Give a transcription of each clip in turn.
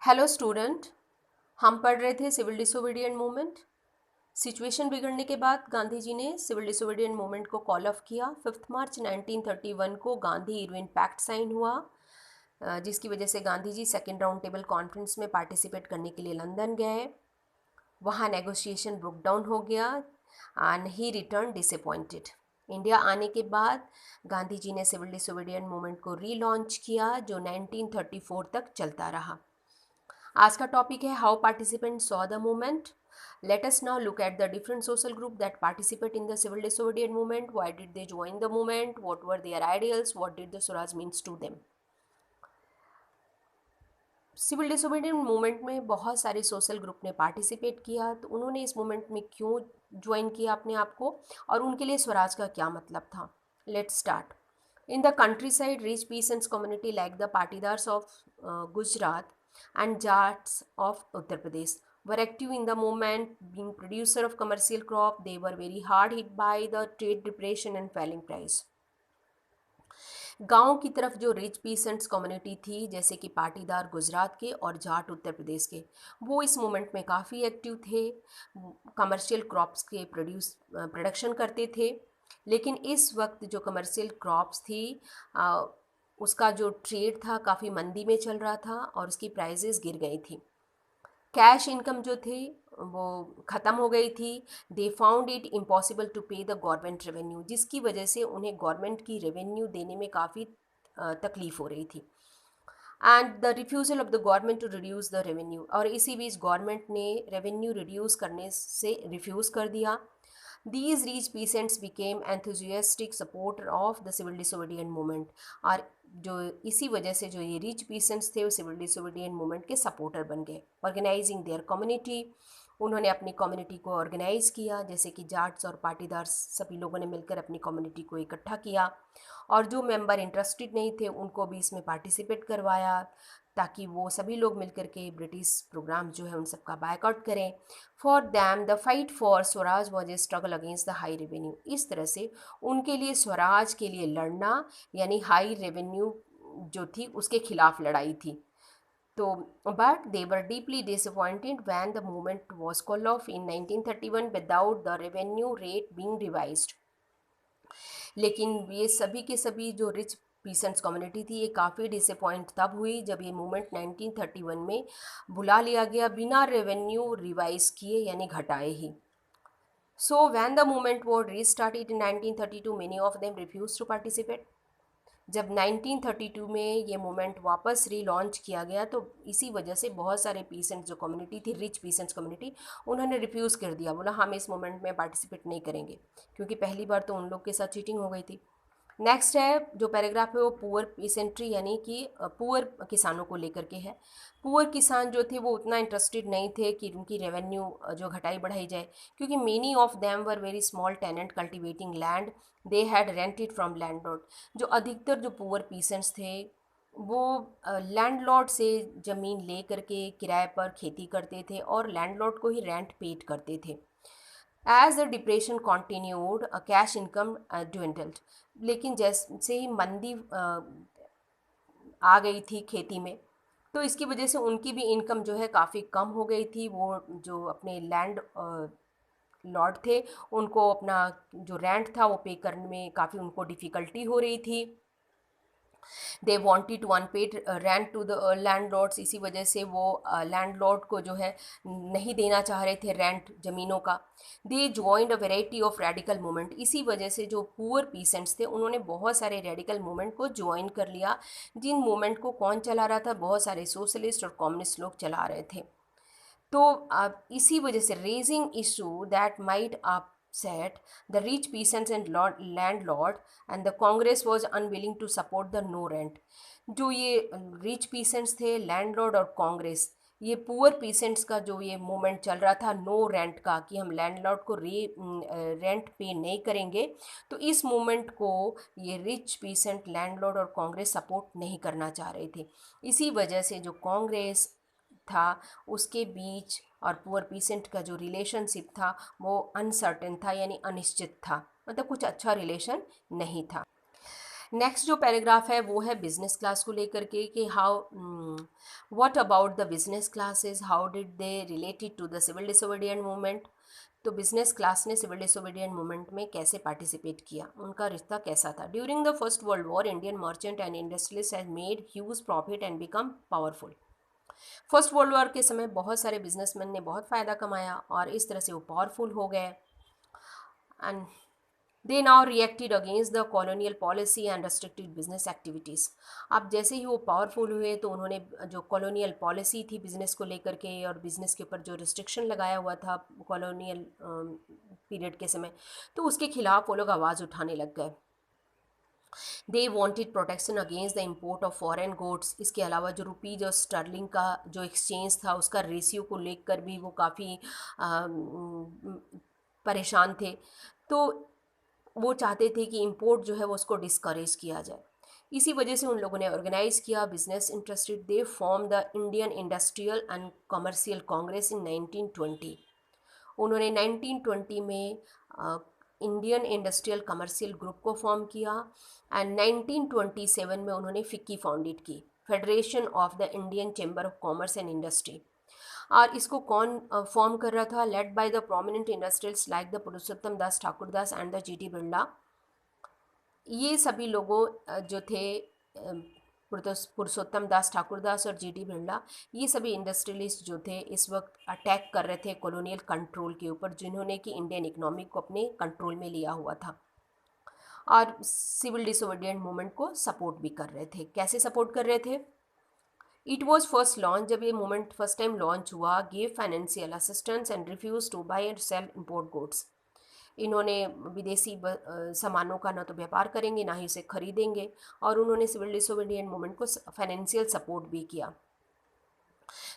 Hello student. हम पढ़ रहे थे सिविल डिसोबीडिएंट मूवमेंट। सिचुएशन बिगड़ने के बाद गांधी जी ने सिविल डिसोबीडिएंट मूवमेंट को कॉल ऑफ किया। 5 मार्च 1931 को गांधी इरविन पैक्ट साइन हुआ, जिसकी वजह से Gandhi ji second round table conference में पार्टिसिपेट करने के लिए लंदन गए। वहाँ नेगोशिएशन ब्रोक डाउन हो गया and he return disappointed. India आने के बाद गांधी जी ने सिविल डिसोबीडिएंट मूवमेंट को रीलॉन्च किया, जो 1934 तक चलता रहा। आज का टॉपिक है how participant saw the movement. Let us now look at the different social group that participate in the civil disobedience movement. Why did they join the movement? What were their ideals? What did the Swaraj means to them? Civil disobedient movement में बहुत सारे social group ने participate किया। तो उन्होंने इस movement में क्यों ज्वाइन किया अपने आप को, और उनके लिए स्वराज का क्या मतलब था? Let's start. In the countryside, rich peasants community like the Patidars of Gujarat and Jats of Uttar Pradesh were active in the movement. Being producer of commercial crop, they were very hard hit by the trade depression and falling price. गांव की तरफ जो rich peasants community थी, जैसे कि पाटीदार गुजरात के और जाट उत्तर प्रदेश के, वो इस मूवमेंट में काफ़ी एक्टिव थे। कमर्शियल क्रॉप्स के प्रोडक्शन करते थे। लेकिन इस वक्त जो कमर्शियल क्रॉप्स थी, उसका जो ट्रेड था काफ़ी मंदी में चल रहा था और उसकी प्राइजेस गिर गई थी। कैश इनकम जो थी वो ख़त्म हो गई थी। They found it impossible to pay the government revenue, जिसकी वजह से उन्हें गवर्नमेंट की रेवेन्यू देने में काफ़ी तकलीफ़ हो रही थी। And the refusal of the government to reduce the revenue, और इसी बीच गवर्नमेंट ने रेवेन्यू रिड्यूस करने से रिफ्यूज़ कर दिया। These rich peasants became enthusiastic supporter of the civil disobedience movement, और जो इसी वजह से जो ये रिच पीसेंट्स थे वो सिविल डिसोबीडिएंट मूवमेंट के सपोर्टर बन गए। ऑर्गेनाइजिंग देयर कम्युनिटी, उन्होंने अपनी कम्युनिटी को ऑर्गेनाइज किया, जैसे कि जाट्स और पाटीदार सभी लोगों ने मिलकर अपनी कम्युनिटी को इकट्ठा किया, और जो मेंबर इंटरेस्टेड नहीं थे उनको भी इसमें पार्टिसिपेट करवाया, ताकि वो सभी लोग मिलकर के ब्रिटिश प्रोग्राम जो है उन सब का बायकआउट करें। For them the fight for Swaraj was a struggle against the high revenue. इस तरह से उनके लिए स्वराज के लिए लड़ना यानी हाई रेवेन्यू जो थी उसके खिलाफ लड़ाई थी। तो but they were deeply disappointed when the movement was called off in 1931 without the revenue rate being revised. लेकिन ये सभी के सभी जो रिच पीसेंट्स कम्युनिटी थी, ये काफ़ी डिसअपॉइंट तब हुई जब ये मूवमेंट 1931 में बुला लिया गया बिना रेवेन्यू रिवाइज किए, यानी घटाए ही। So when the movement was restarted in 1932, many of them refuse to participate. जब 1932 में ये मूवमेंट वापस रीलॉन्च किया गया, तो इसी वजह से बहुत सारे पीसेंट्स जो कम्युनिटी थी, रिच पीसेंट्स कम्युनिटी, उन्होंने रिफ्यूज़ कर दिया, बोला हम इस मूवमेंट में पार्टिसिपेट नहीं करेंगे, क्योंकि पहली बार तो उन लोग के साथ चीटिंग हो गई थी। नेक्स्ट है जो पैराग्राफ है वो पुअर पीसेंट्री यानी कि पुअर किसानों को लेकर के है। पुअर किसान जो थे वो उतना इंटरेस्टेड नहीं थे कि उनकी रेवेन्यू जो घटाई बढ़ाई जाए, क्योंकि many of them were very small tenant cultivating land, they had rented from landlord. जो अधिकतर जो पुअर पीसेंट्स थे वो लैंडलॉर्ड से ज़मीन ले करके किराए पर खेती करते थे और लैंडलॉर्ड को ही रेंट पेड करते थे। As the depression continued cash income dwindled। लेकिन जैसे ही मंदी आ गई थी खेती में, तो इसकी वजह से उनकी भी इनकम जो है काफ़ी कम हो गई थी। वो जो अपने लैंड लॉर्ड थे उनको अपना जो रेंट था वो पे करने में काफ़ी उनको डिफ़िकल्टी हो रही थी। They wanted to unpaid rent to the landlords, इसी वजह से वो लैंडलॉर्ड को जो है नहीं देना चाह रहे थे रेंट ज़मीनों का। They joined a variety of radical movement, इसी वजह से जो पुअर पीसेंट्स थे उन्होंने बहुत सारे रेडिकल मूवमेंट को ज्वाइन कर लिया। जिन मूवमेंट को कौन चला रहा था? बहुत सारे सोशलिस्ट और कम्युनिस्ट लोग चला रहे थे। तो इसी वजह से raising issue that might upset the rich peasants and landlord, and the Congress was unwilling to support the no rent। जो ये रिच पीसेंट्स थे, लैंडलॉर्ड और कांग्रेस, ये पुअर पीसेंट्स का जो ये मूवमेंट चल रहा था नो रेंट का, कि हम लैंडलॉर्ड को रेंट पे नहीं करेंगे, तो इस मूवमेंट को ये रिच पीसेंट, लैंडलॉर्ड और कांग्रेस सपोर्ट नहीं करना चाह रहे थे। इसी वजह से जो कांग्रेस था उसके बीच और पुअर पीसेंट का जो रिलेशनशिप था वो अनसर्टेन था, यानी अनिश्चित था, मतलब कुछ अच्छा रिलेशन नहीं था। नेक्स्ट जो पैराग्राफ है वो है बिजनेस क्लास को लेकर के कि how what about the business classes, how did they related to the civil disobedient movement. तो बिजनेस क्लास ने सिविल डिसोबीडिएंट मूवमेंट में कैसे पार्टिसिपेट किया, उनका रिश्ता कैसा था। During the first world war Indian merchant and industrialist has made huge profit and become powerful. First world war के समय बहुत सारे बिजनेसमैन ने बहुत फ़ायदा कमाया और इस तरह से वो पावरफुल हो गए। And they now reacted against the colonial policy and restricted business activities. अब जैसे ही वो पावरफुल हुए तो उन्होंने जो कॉलोनियल पॉलिसी थी बिजनेस को लेकर के और बिजनेस के ऊपर जो रिस्ट्रिक्शन लगाया हुआ था कॉलोनियल पीरियड के समय, तो उसके खिलाफ वो लोग आवाज़ उठाने लग गए। They wanted protection against the import of foreign goods. इसके अलावा जो रुपीज और स्टर्लिंग का जो एक्सचेंज था उसका रेशियो को लेकर भी वो काफ़ी परेशान थे। तो वो चाहते थे कि इंपोर्ट जो है वो उसको डिस्करेज किया जाए। इसी वजह से उन लोगों ने ऑर्गेनाइज किया business interested, they form the Indian industrial and commercial congress in 1920। उन्होंने 1920 में इंडियन इंडस्ट्रियल कमर्शियल ग्रुप को फॉर्म किया एंड 1927 में उन्होंने फिक्की फाउंडेड की, federation of the Indian chamber of commerce and industry. और इसको कौन फॉर्म कर रहा था? Led by the prominent industrials like the Purushottam Das Thakurdas and the GT Birla. ये सभी लोगों जो थे पुरुषोत्तम दास ठाकुरदास और जीटी बिरला, ये सभी इंडस्ट्रियलिस्ट जो थे इस वक्त अटैक कर रहे थे कॉलोनियल कंट्रोल के ऊपर, जिन्होंने कि इंडियन इकोनॉमी को अपने कंट्रोल में लिया हुआ था और सिविल डिसोबीडिएंट मूवमेंट को सपोर्ट भी कर रहे थे। कैसे सपोर्ट कर रहे थे? इट वॉज फर्स्ट लॉन्च, जब ये मूवमेंट फर्स्ट टाइम लॉन्च हुआ, give financial assistance and refuse to buy and sell import goods. इन्होंने विदेशी सामानों का ना तो व्यापार करेंगे ना ही उसे खरीदेंगे, और उन्होंने सिविल डिसोबीडिएंट मूवमेंट को फाइनेंशियल सपोर्ट भी किया।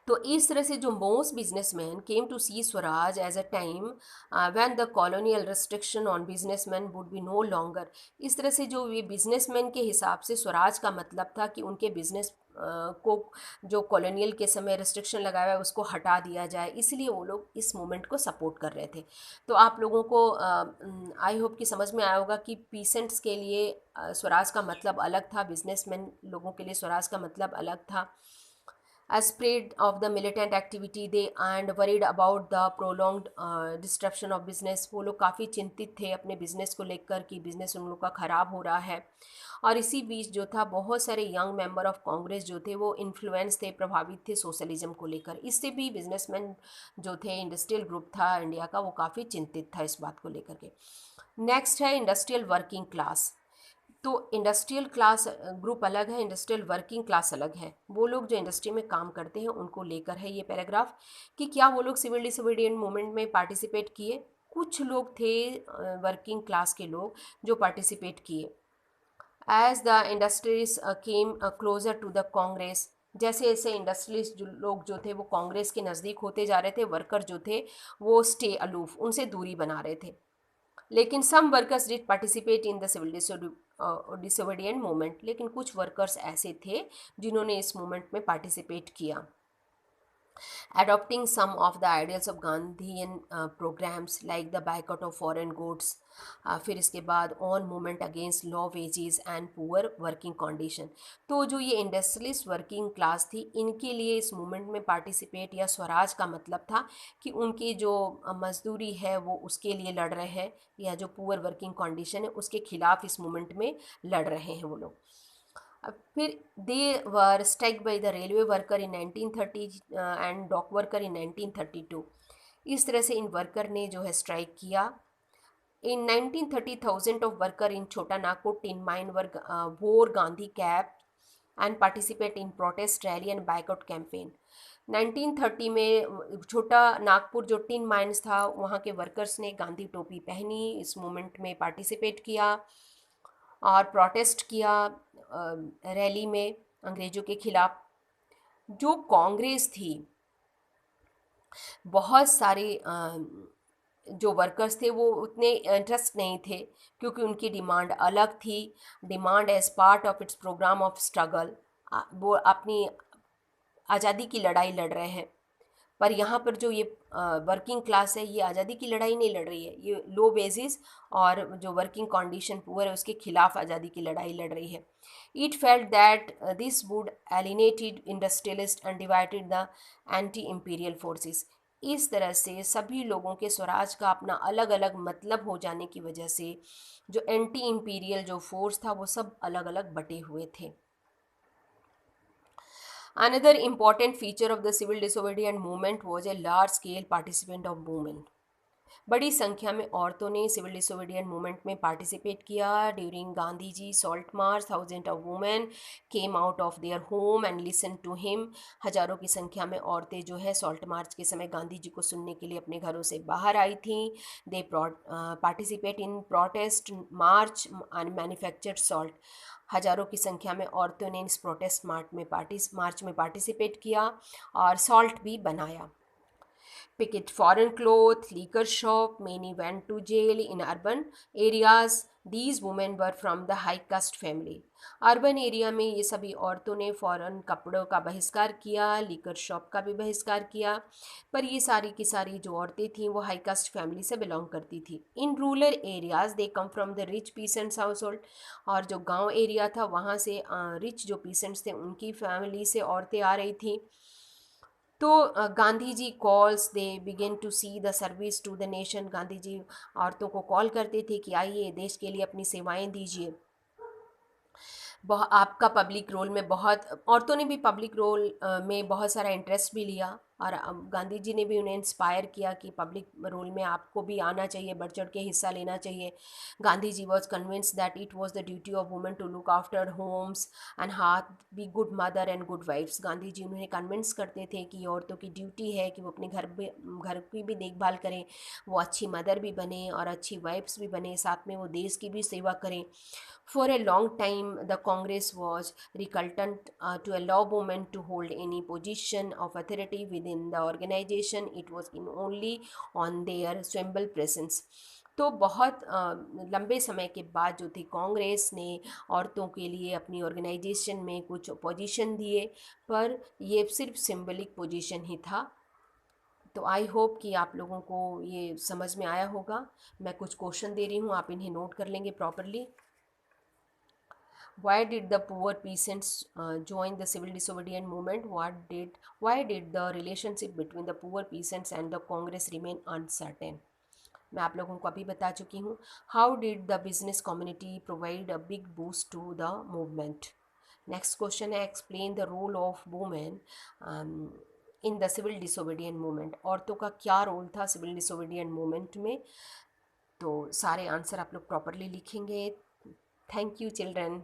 तो इस तरह से जो most businessman came to see Swaraj as a time when the colonial restriction on businessman would be no longer. इस तरह से जो ये बिजनेसमैन के हिसाब से स्वराज का मतलब था कि उनके बिजनेस को जो कॉलोनियल के समय रिस्ट्रिक्शन लगाया हुआ है उसको हटा दिया जाए, इसलिए वो लोग इस मूवमेंट को सपोर्ट कर रहे थे। तो आप लोगों को आई होप कि समझ में आया होगा कि पीसेंट्स के लिए स्वराज का मतलब अलग था, बिजनेसमैन लोगों के लिए स्वराज का मतलब अलग था। As spread of the militant activity they and worried about the prolonged disruption of business। वो लोग काफ़ी चिंतित थे अपने बिजनेस को लेकर कि बिजनेस उन लोग का ख़राब हो रहा है। और इसी बीच जो था बहुत सारे यंग मेंबर ऑफ कांग्रेस जो थे वो इन्फ्लुएंस थे, प्रभावित थे सोशलिज्म को लेकर। इससे भी बिजनेसमैन जो थे, इंडस्ट्रियल ग्रुप था इंडिया का, वो काफ़ी चिंतित था इस बात को लेकर के। नेक्स्ट है इंडस्ट्रियल वर्किंग क्लास। तो इंडस्ट्रियल क्लास ग्रुप अलग है, इंडस्ट्रियल वर्किंग क्लास अलग है। वो लोग जो इंडस्ट्री में काम करते हैं उनको लेकर है ये पैराग्राफ कि क्या वो लोग सिविल डिसोबीडिएंट मूवमेंट में पार्टिसिपेट किए। कुछ लोग थे वर्किंग क्लास के लोग जो पार्टिसिपेट किए। As the industries came closer to the Congress, जैसे जैसे इंडस्ट्रीज लोग जो थे वो कांग्रेस के नज़दीक होते जा रहे थे, वर्कर जो थे वो स्टे अलूफ, उनसे दूरी बना रहे थे। लेकिन some workers did participate in the civil disobedient movement, लेकिन कुछ वर्कर्स ऐसे थे जिन्होंने इस मूवमेंट में पार्टिसिपेट किया। Adopting some of the ideals of Gandhian programs like the boycott of foreign goods, फिर इसके बाद on movement against law wages and poor working condition. तो जो ये इंडस्ट्रियलिस्ट वर्किंग क्लास थी इनके लिए इस मूवमेंट में पार्टिसिपेट या स्वराज का मतलब था कि उनकी जो मजदूरी है वो उसके लिए लड़ रहे हैं, या जो पुअर वर्किंग कंडीशन है उसके खिलाफ इस मूवमेंट में लड़ रहे हैं वो लोग। फिर they were strike by the railway worker in 1930 and dock worker in 1932। इस तरह से इन वर्कर ने जो है स्ट्राइक किया। इन 1930,000 ऑफ वर्कर इन छोटा नागपुर टिन माइन वर्क वोर Gandhi cap and participate in protest rally and boycott campaign. 1930 में छोटा नागपुर जो टिन माइंस था वहाँ के वर्कर्स ने गांधी टोपी पहनी, इस मूवमेंट में पार्टिसिपेट किया और प्रोटेस्ट किया रैली में अंग्रेज़ों के खिलाफ। जो कांग्रेस थी, बहुत सारे जो वर्कर्स थे वो उतने इंटरेस्ट नहीं थे क्योंकि उनकी डिमांड अलग थी। Demand as part of its programme of struggle, वो अपनी आज़ादी की लड़ाई लड़ रहे हैं, पर यहाँ पर जो ये वर्किंग क्लास है ये आज़ादी की लड़ाई नहीं लड़ रही है, ये लो बेसिस और जो वर्किंग कंडीशन पुअर है उसके खिलाफ आज़ादी की लड़ाई लड़ रही है. It felt that this would alienated industrialists and divided the anti-imperial forces. इस तरह से सभी लोगों के स्वराज का अपना अलग अलग मतलब हो जाने की वजह से जो एंटी इम्पीरियल जो फोर्स था वो सब अलग अलग बटे हुए थे. Another important feature of the civil disobedience movement was a large scale participation of women. बड़ी संख्या में औरतों ने सिविल डिसोबीडियंट मूवमेंट में पार्टिसिपेट किया. During Gandhi ji salt march thousand of women came out of their home and listen to him. हजारों की संख्या में औरतें जो है सॉल्ट मार्च के समय गांधी जी को सुनने के लिए अपने घरों से बाहर आई थीं. दे participate in protest March and manufactured salt. हजारों की संख्या में औरतों ने इस प्रोटेस्ट मार्च में पार्टिसिपेट किया और सॉल्ट भी बनाया. Picket foreign clothes, liquor shop, many went to jail in urban areas. These women were from the high caste family. Urban area में ये सभी औरतों ने फ़ॉरेन कपड़ों का बहिष्कार किया, लीकर शॉप का भी बहिष्कार किया. पर ये सारी की सारी जो औरतें थीं वो हाई कास्ट फैमिली से बिलोंग करती थी. In rural areas they come from the rich peasants house hold. और जो गांव एरिया था वहाँ से रिच जो पीसेंट्स थे उनकी फैमिली से औरतें आ रही थी. तो Gandhi ji calls they begin to see the service to the nation. Gandhi ji औरतों को कॉल करते थे कि आइए देश के लिए अपनी सेवाएं दीजिए. आपका पब्लिक रोल में बहुत औरतों ने भी पब्लिक रोल में बहुत सारा इंटरेस्ट भी लिया और गांधी जी ने भी उन्हें इंस्पायर किया कि पब्लिक रोल में आपको भी आना चाहिए, बढ़ चढ़ के हिस्सा लेना चाहिए. Gandhi ji was convince that it was the duty of women to look after homes and had be good mother and good wifes. Gandhi ji उन्हें कन्विंस करते थे कि औरतों की ड्यूटी है कि वो अपने घर की भी देखभाल करें, वो अच्छी मदर भी बने और अच्छी वाइफ्स भी बने, साथ में वो देश की भी सेवा करें. For a long time, the Congress was reluctant to allow women to hold any position of authority within the organization. It was in only on their symbol presence. तो बहुत लंबे समय के बाद जो थी कांग्रेस ने औरतों के लिए अपनी ऑर्गेनाइजेशन में कुछ पोजीशन दिए, पर ये सिर्फ सिंबलिक पोजीशन ही था. तो आई होप कि आप लोगों को ये समझ में आया होगा. मैं कुछ क्वेश्चन दे रही हूँ, आप इन्हें नोट कर लेंगे properly. Why did the poor peasants join the civil disobedience movement? Why did the relationship between the poor peasants and the Congress remain uncertain? मैं आप लोगों को अभी बता चुकी हूँ. How did the business community provide a big boost to the movement? Next question है explain the role of women in the civil disobedience movement. औरतों का क्या रोल था civil disobedience movement में? तो सारे आंसर आप लोग प्रॉपरली लिखेंगे. Thank you children.